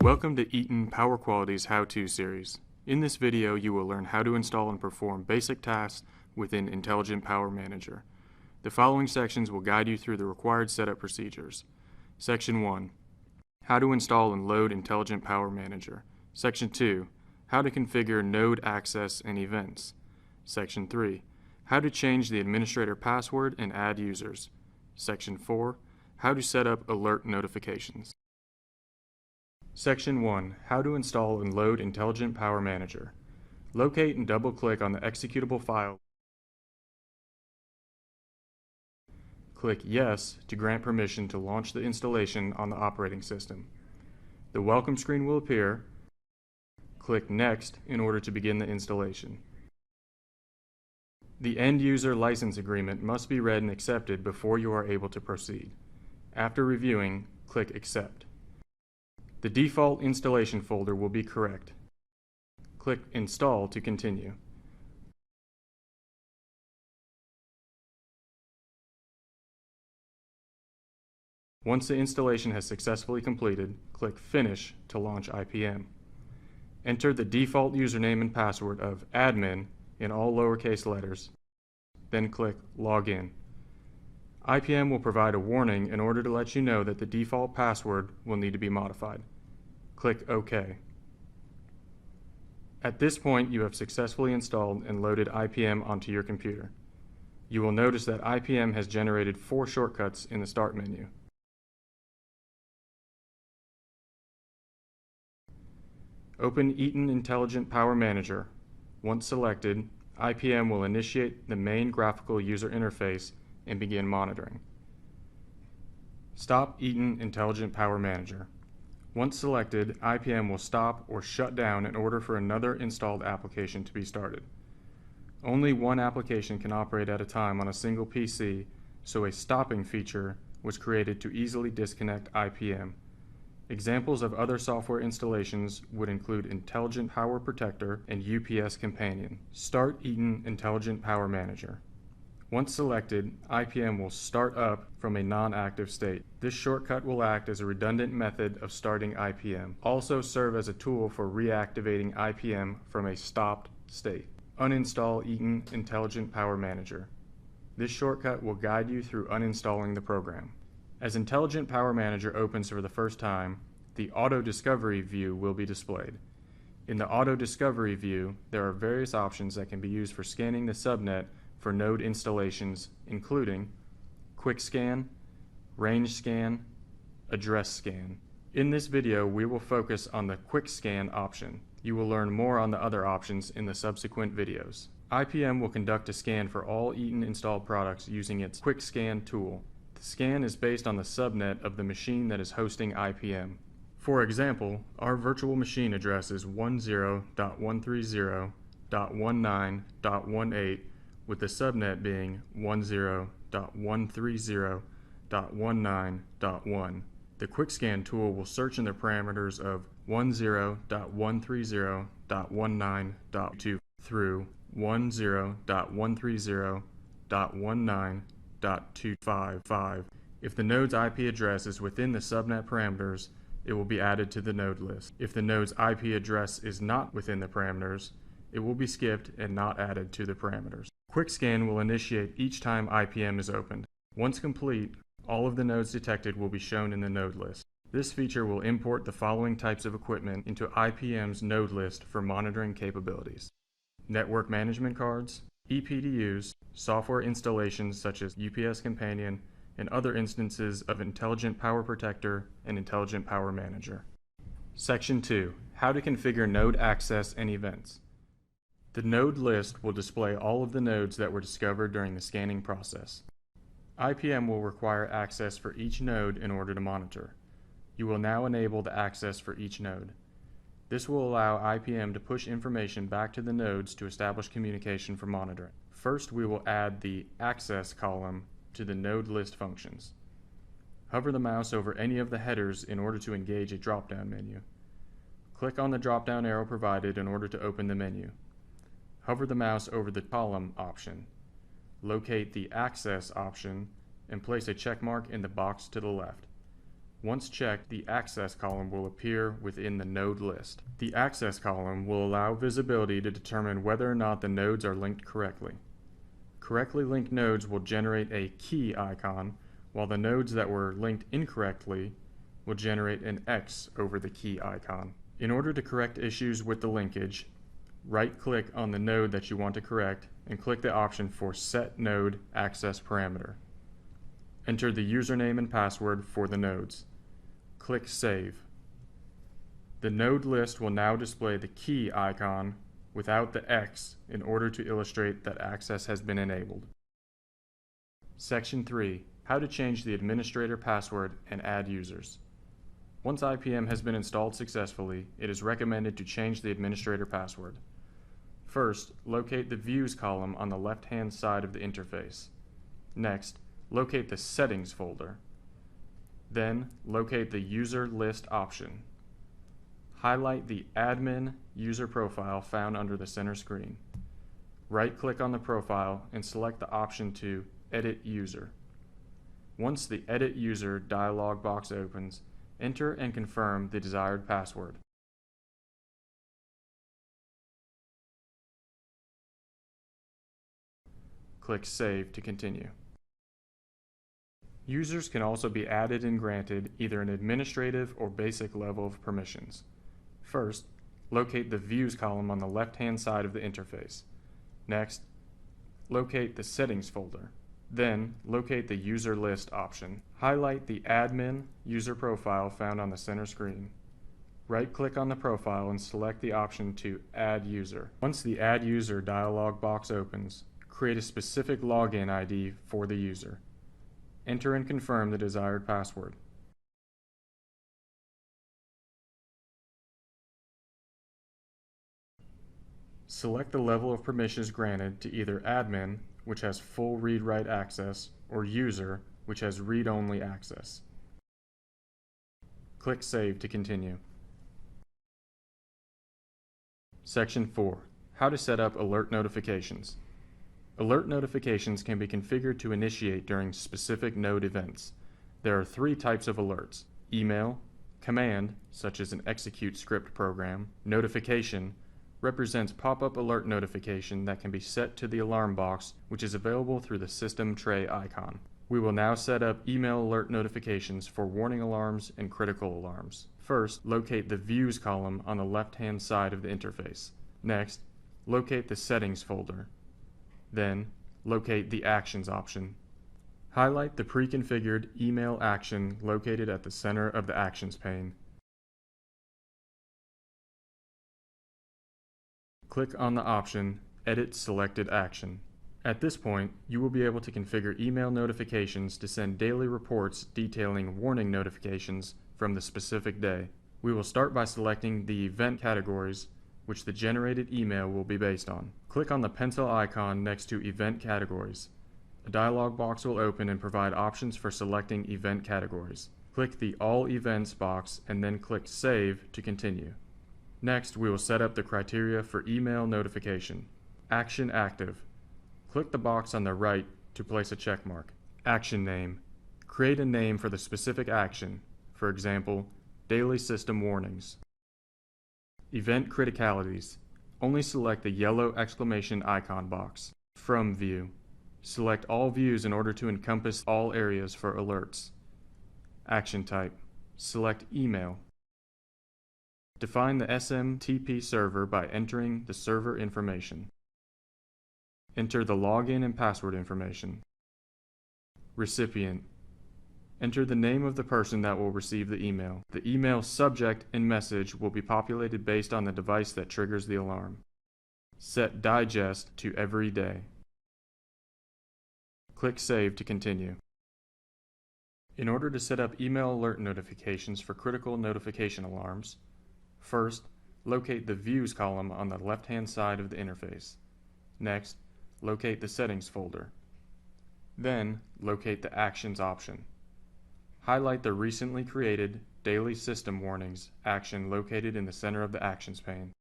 Welcome to Eaton Power Quality's How-To series. In this video, you will learn how to install and perform basic tasks within Intelligent Power Manager. The following sections will guide you through the required setup procedures. Section 1. How to install and load Intelligent Power Manager. Section 2. How to configure node access and events. Section 3. How to change the administrator password and add users. Section 4. How to set up alert notifications. Section 1. How to install and load Intelligent Power Manager. Locate and double-click on the executable file. Click Yes to grant permission to launch the installation on the operating system. The welcome screen will appear. Click Next in order to begin the installation. The End User License Agreement must be read and accepted before you are able to proceed. After reviewing, click Accept. The default installation folder will be correct. Click Install to continue. Once the installation has successfully completed, click Finish to launch IPM. Enter the default username and password of admin in all lowercase letters, then click Login. IPM will provide a warning in order to let you know that the default password will need to be modified. Click OK. At this point, you have successfully installed and loaded IPM onto your computer. You will notice that IPM has generated 4 shortcuts in the Start menu. Open Eaton Intelligent Power Manager. Once selected, IPM will initiate the main graphical user interface and begin monitoring. Stop Eaton Intelligent Power Manager. Once selected, IPM will stop or shut down in order for another installed application to be started. Only one application can operate at a time on a single PC, so a stopping feature was created to easily disconnect IPM. Examples of other software installations would include Intelligent Power Protector and UPS Companion. Start Eaton Intelligent Power Manager. Once selected, IPM will start up from a non-active state. This shortcut will act as a redundant method of starting IPM. Also serve as a tool for reactivating IPM from a stopped state. Uninstall Eaton Intelligent Power Manager. This shortcut will guide you through uninstalling the program. As Intelligent Power Manager opens for the first time, the Auto Discovery view will be displayed. In the Auto Discovery view, there are various options that can be used for scanning the subnet for node installations, including Quick Scan, Range Scan, Address Scan. In this video, we will focus on the Quick Scan option. You will learn more on the other options in the subsequent videos. IPM will conduct a scan for all Eaton installed products using its Quick Scan tool. The scan is based on the subnet of the machine that is hosting IPM. For example, our virtual machine address is 10.130.19.18 with the subnet being 10.130.19.1. The Quick Scan tool will search in the parameters of 10.130.19.2 through 10.130.19.255. If the node's IP address is within the subnet parameters, it will be added to the node list. If the node's IP address is not within the parameters, it will be skipped and not added to the parameters. Quick Scan will initiate each time IPM is opened. Once complete, all of the nodes detected will be shown in the node list. This feature will import the following types of equipment into IPM's node list for monitoring capabilities: network management cards, ePDUs, software installations such as UPS Companion, and other instances of Intelligent Power Protector and Intelligent Power Manager. Section 2. How to configure node access and events. The node list will display all of the nodes that were discovered during the scanning process. IPM will require access for each node in order to monitor. You will now enable the access for each node. This will allow IPM to push information back to the nodes to establish communication for monitoring. First, we will add the Access column to the node list functions. Hover the mouse over any of the headers in order to engage a drop-down menu. Click on the drop-down arrow provided in order to open the menu. Hover the mouse over the column option. locate the Access option and place a check mark in the box to the left. Once checked, the Access column will appear within the node list. The Access column will allow visibility to determine whether or not the nodes are linked correctly. Correctly linked nodes will generate a key icon, while the nodes that were linked incorrectly will generate an X over the key icon. In order to correct issues with the linkage, right-click on the node that you want to correct and click the option for Set Node Access Parameter. Enter the username and password for the nodes. Click Save. The node list will now display the key icon without the X in order to illustrate that access has been enabled. Section 3. How to change the administrator password and add users. Once IPM has been installed successfully, it is recommended to change the administrator password. First, locate the Views column on the left-hand side of the interface. Next, locate the Settings folder. Then, locate the User List option. Highlight the Admin User Profile found under the center screen. Right-click on the profile and select the option to Edit User. Once the Edit User dialog box opens, enter and confirm the desired password. Click Save to continue. Users can also be added and granted either an administrative or basic level of permissions. First, locate the Views column on the left-hand side of the interface. Next, locate the Settings folder. Then, locate the User List option. Highlight the Admin User Profile found on the center screen. Right-click on the profile and select the option to Add User. Once the Add User dialog box opens, create a specific login ID for the user. Enter and confirm the desired password. Select the level of permissions granted to either Admin, which has full read-write access, or User, which has read-only access. Click Save to continue. Section 4. How to set up alert notifications. Alert notifications can be configured to initiate during specific node events. There are 3 types of alerts: email, command, such as an execute script program, notification, represents pop-up alert notification that can be set to the alarm box, which is available through the system tray icon. We will now set up email alert notifications for warning alarms and critical alarms. First, locate the Views column on the left-hand side of the interface. Next, locate the Settings folder. Then, locate the Actions option. Highlight the pre-configured email action located at the center of the Actions pane. Click on the option Edit Selected Action. At this point, you will be able to configure email notifications to send daily reports detailing warning notifications from the specific day. We will start by selecting the event categories, which the generated email will be based on. Click on the pencil icon next to Event Categories. A dialog box will open and provide options for selecting event categories. Click the All Events box and then click Save to continue. Next, we will set up the criteria for email notification. Action Active. Click the box on the right to place a check mark. Action Name. Create a name for the specific action, for example, Daily System Warnings. Event Criticalities. Only select the yellow exclamation icon box. From View. Select all views in order to encompass all areas for alerts. Action Type. Select Email. Define the SMTP server by entering the server information. Enter the login and password information. Recipient. Enter the name of the person that will receive the email. The email subject and message will be populated based on the device that triggers the alarm. Set Digest to every day. Click Save to continue. In order to set up email alert notifications for critical notification alarms, first, locate the Views column on the left-hand side of the interface. Next, locate the Settings folder. Then, locate the Actions option. Highlight the recently created Daily System Warnings action located in the center of the Actions pane.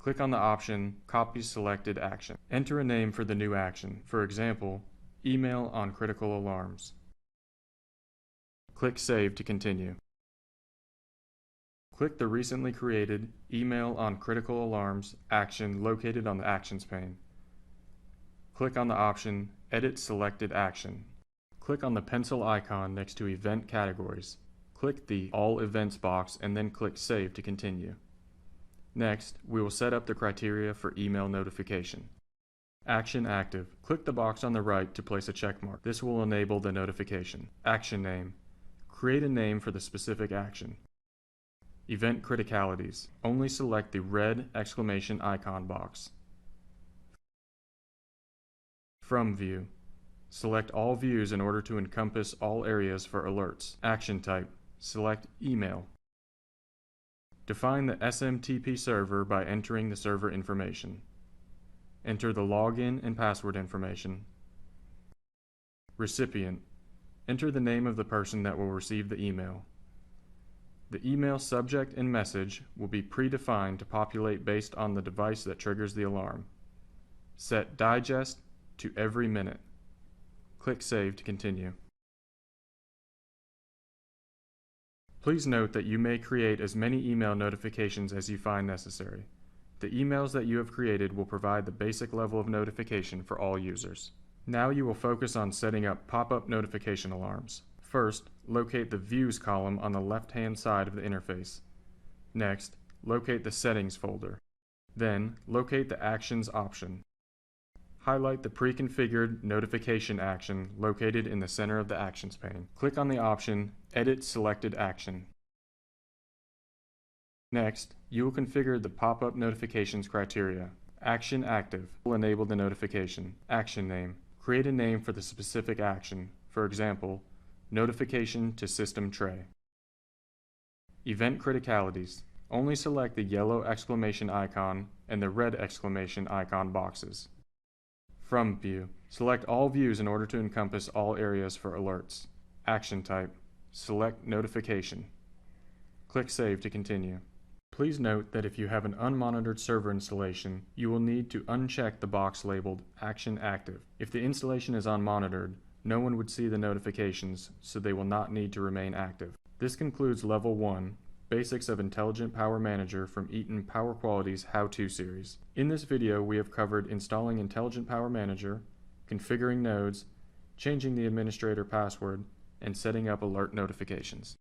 click on the option Copy Selected Action. Enter a name for the new action, for example, Email on Critical Alarms. Click Save to continue. Click the recently created Email on Critical Alarms action located on the Actions pane. Click on the option Edit Selected Action. Click on the pencil icon next to Event Categories. Click the All Events box and then click Save to continue. Next, we will set up the criteria for email notification. Action Active. Click the box on the right to place a check mark. This will enable the notification. Action Name. Create a name for the specific action. Event Criticalities. Only select the red exclamation icon box. From View. Select all views in order to encompass all areas for alerts. Action Type. Select Email. Define the SMTP server by entering the server information. Enter the login and password information. Recipient. Enter the name of the person that will receive the email. The email subject and message will be predefined to populate based on the device that triggers the alarm. Set Digest to every minute. Click Save to continue. Please note that you may create as many email notifications as you find necessary. The emails that you have created will provide the basic level of notification for all users. Now you will focus on setting up pop-up notification alarms. First, locate the Views column on the left-hand side of the interface. Next, locate the Settings folder. Then, locate the Actions option. Highlight the pre-configured notification action located in the center of the Actions pane. Click on the option Edit Selected Action. Next, you will configure the pop-up notifications criteria. Action Active will enable the notification. Action Name. Create a name for the specific action, for example, Notification to System Tray. Event Criticalities. Only select the yellow exclamation icon and the red exclamation icon boxes. From View. Select all views in order to encompass all areas for alerts. Action Type. Select Notification. Click Save to continue. Please note that if you have an unmonitored server installation, you will need to uncheck the box labeled Action Active. If the installation is unmonitored, no one would see the notifications, so they will not need to remain active. This concludes Level 1, Basics of Intelligent Power Manager from Eaton Power Quality's How-To series. In this video, we have covered installing Intelligent Power Manager, configuring nodes, changing the administrator password, and setting up alert notifications.